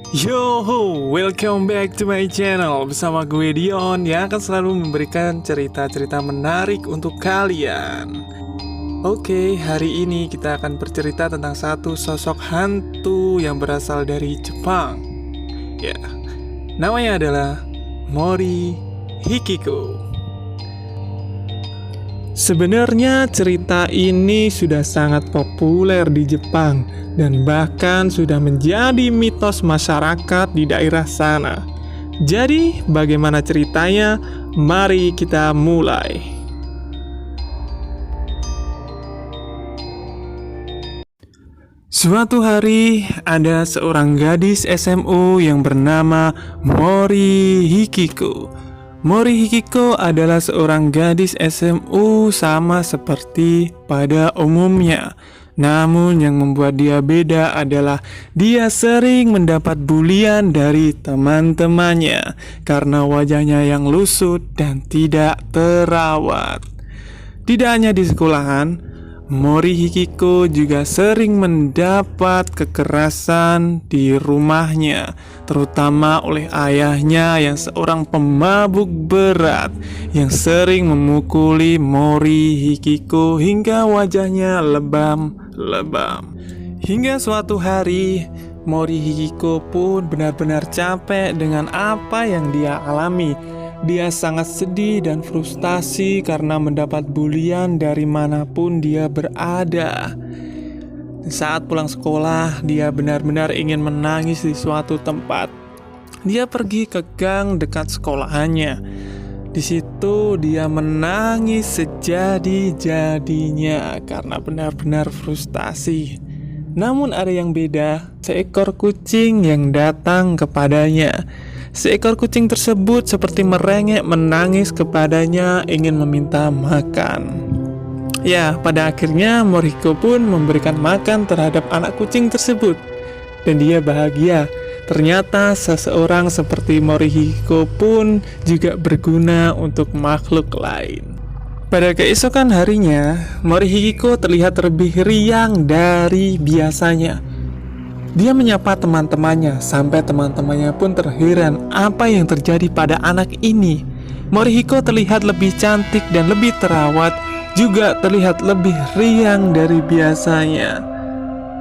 Yo, welcome back to my channel. Bersama gue Dion yang akan selalu memberikan cerita-cerita menarik untuk kalian. Oke, hari ini kita akan bercerita tentang satu sosok hantu yang berasal dari Jepang. Ya, namanya adalah Mori Hikiko. Sebenarnya cerita ini sudah sangat populer di Jepang dan bahkan sudah menjadi mitos masyarakat di daerah sana. Jadi, bagaimana ceritanya? Mari kita mulai. Suatu hari, ada seorang gadis SMU yang bernama Mori Hikiko. Mori Hikiko adalah seorang gadis SMU sama seperti pada umumnya. Namun yang membuat dia beda adalah dia sering mendapat bulian dari teman-temannya karena wajahnya yang lusut dan tidak terawat. Tidak hanya di sekolahan, Mori Hikiko juga sering mendapat kekerasan di rumahnya, terutama oleh ayahnya yang seorang pemabuk berat yang sering memukuli Mori Hikiko hingga wajahnya lebam-lebam. Hingga suatu hari, Mori Hikiko pun benar-benar capek dengan apa yang dia alami. Dia sangat sedih dan frustasi karena mendapat bulian dari manapun dia berada. Saat pulang sekolah, dia benar-benar ingin menangis di suatu tempat. Dia pergi ke gang dekat sekolahannya. Di situ dia menangis sejadi-jadinya karena benar-benar frustasi. Namun ada yang beda, seekor kucing yang datang kepadanya. Seekor kucing tersebut seperti merengek menangis kepadanya ingin meminta makan. Ya, pada akhirnya Morihiko pun memberikan makan terhadap anak kucing tersebut. Dan dia bahagia. Ternyata seseorang seperti Morihiko pun juga berguna untuk makhluk lain. Pada keesokan harinya, Morihiko terlihat lebih riang dari biasanya. Dia menyapa teman-temannya sampai teman-temannya pun terheran apa yang terjadi pada anak ini. Morihiko terlihat lebih cantik dan lebih terawat, juga terlihat lebih riang dari biasanya.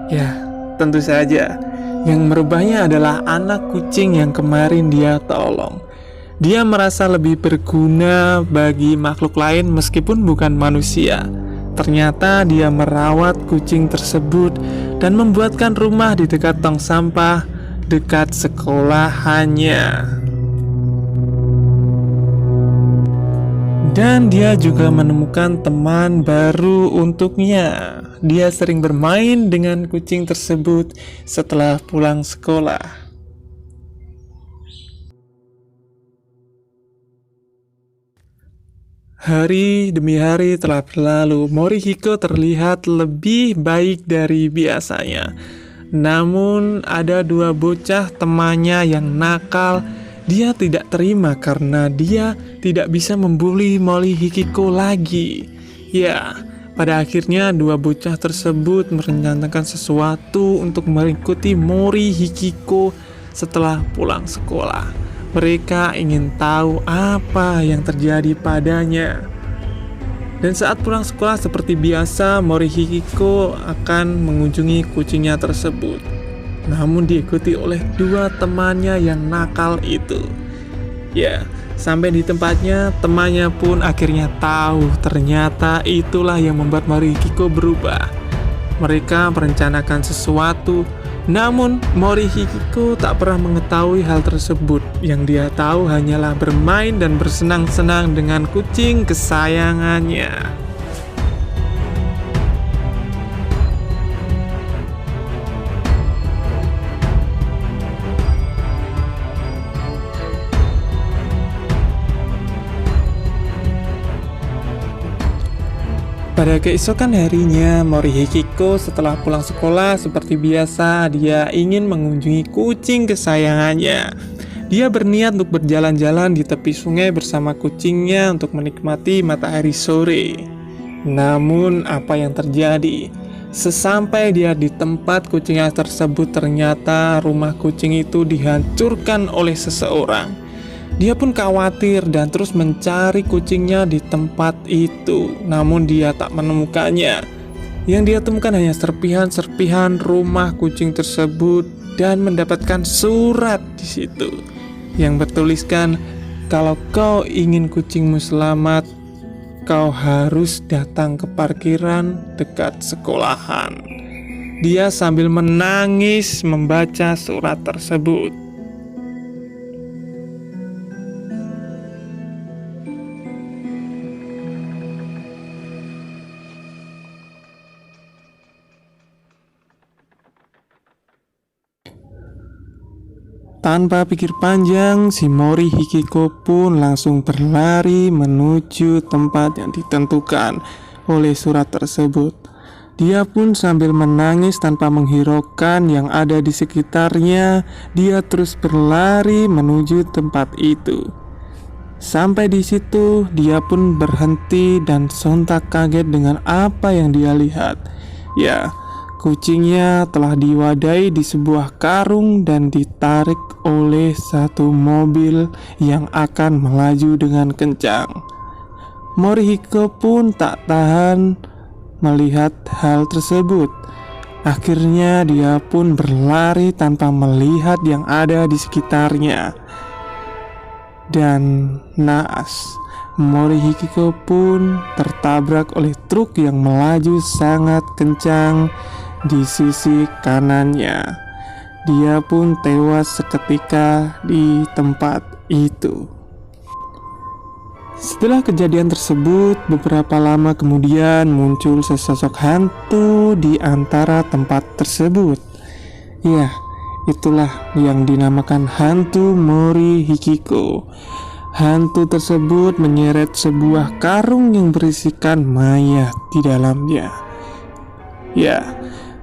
Ya, tentu saja yang merubahnya adalah anak kucing yang kemarin dia tolong. Dia merasa lebih berguna bagi makhluk lain meskipun bukan manusia. Ternyata dia merawat kucing tersebut dan membuatkan rumah di dekat tong sampah dekat sekolahannya. Dan dia juga menemukan teman baru untuknya. Dia sering bermain dengan kucing tersebut setelah pulang sekolah. Hari demi hari telah berlalu, Morihiko terlihat lebih baik dari biasanya. Namun ada dua bocah temannya yang nakal. Dia tidak terima karena dia tidak bisa membuli Morihiko lagi. Ya, pada akhirnya dua bocah tersebut merencanakan sesuatu untuk mengikuti Morihiko setelah pulang sekolah. Mereka ingin tahu apa yang terjadi padanya. Dan saat pulang sekolah seperti biasa, Morihiko akan mengunjungi kucingnya tersebut. Namun diikuti oleh dua temannya yang nakal itu. Ya, sampai di tempatnya, temannya pun akhirnya tahu ternyata itulah yang membuat Morihiko berubah. Mereka merencanakan sesuatu, namun Morihiko tak pernah mengetahui hal tersebut. Yang dia tahu hanyalah bermain dan bersenang-senang dengan kucing kesayangannya. Pada keesokan harinya, Morihiko setelah pulang sekolah seperti biasa, dia ingin mengunjungi kucing kesayangannya. Dia berniat untuk berjalan-jalan di tepi sungai bersama kucingnya untuk menikmati matahari sore. Namun apa yang terjadi? Sesampai dia di tempat kucingnya tersebut, ternyata rumah kucing itu dihancurkan oleh seseorang. Dia pun khawatir dan terus mencari kucingnya di tempat itu, namun dia tak menemukannya. Yang dia temukan hanya serpihan-serpihan rumah kucing tersebut dan mendapatkan surat di situ yang bertuliskan, kalau kau ingin kucingmu selamat, kau harus datang ke parkiran dekat sekolahan. Dia sambil menangis membaca surat tersebut. Tanpa pikir panjang, si Mori Hikiko pun langsung berlari menuju tempat yang ditentukan oleh surat tersebut. Dia pun sambil menangis tanpa menghiraukan yang ada di sekitarnya, dia terus berlari menuju tempat itu. Sampai di situ, dia pun berhenti dan sontak kaget dengan apa yang dia lihat. Ya, kucingnya telah diwadahi di sebuah karung dan ditarik oleh satu mobil yang akan melaju dengan kencang. Morihiko pun tak tahan melihat hal tersebut. Akhirnya dia pun berlari tanpa melihat yang ada di sekitarnya. Dan naas, Morihiko pun tertabrak oleh truk yang melaju sangat kencang di sisi kanannya. Dia pun tewas seketika di tempat itu. Setelah kejadian tersebut, beberapa lama kemudian muncul sesosok hantu di antara tempat tersebut. Ya, itulah yang dinamakan hantu Mori Hikiko. Hantu tersebut menyeret sebuah karung yang berisikan mayat di dalamnya. Ya,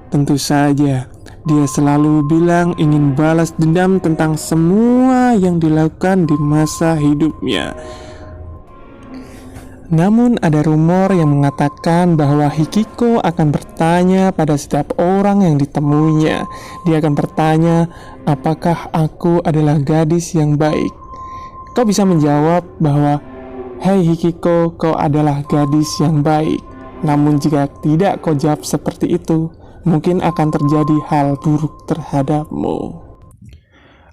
tentu saja dia selalu bilang ingin balas dendam tentang semua yang dilakukan di masa hidupnya. Namun ada rumor yang mengatakan bahwa Hikiko akan bertanya pada setiap orang yang ditemuinya. Dia akan bertanya, apakah aku adalah gadis yang baik? Kau bisa menjawab bahwa, "Hai Hikiko, kau adalah gadis yang baik." Namun jika tidak kau jawab seperti itu, mungkin akan terjadi hal buruk terhadapmu.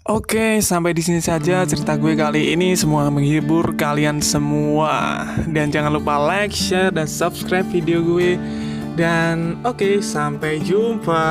Oke, sampai di sini saja cerita gue kali ini. Semoga menghibur kalian semua. Dan jangan lupa like, share, dan subscribe video gue. Dan oke, sampai jumpa.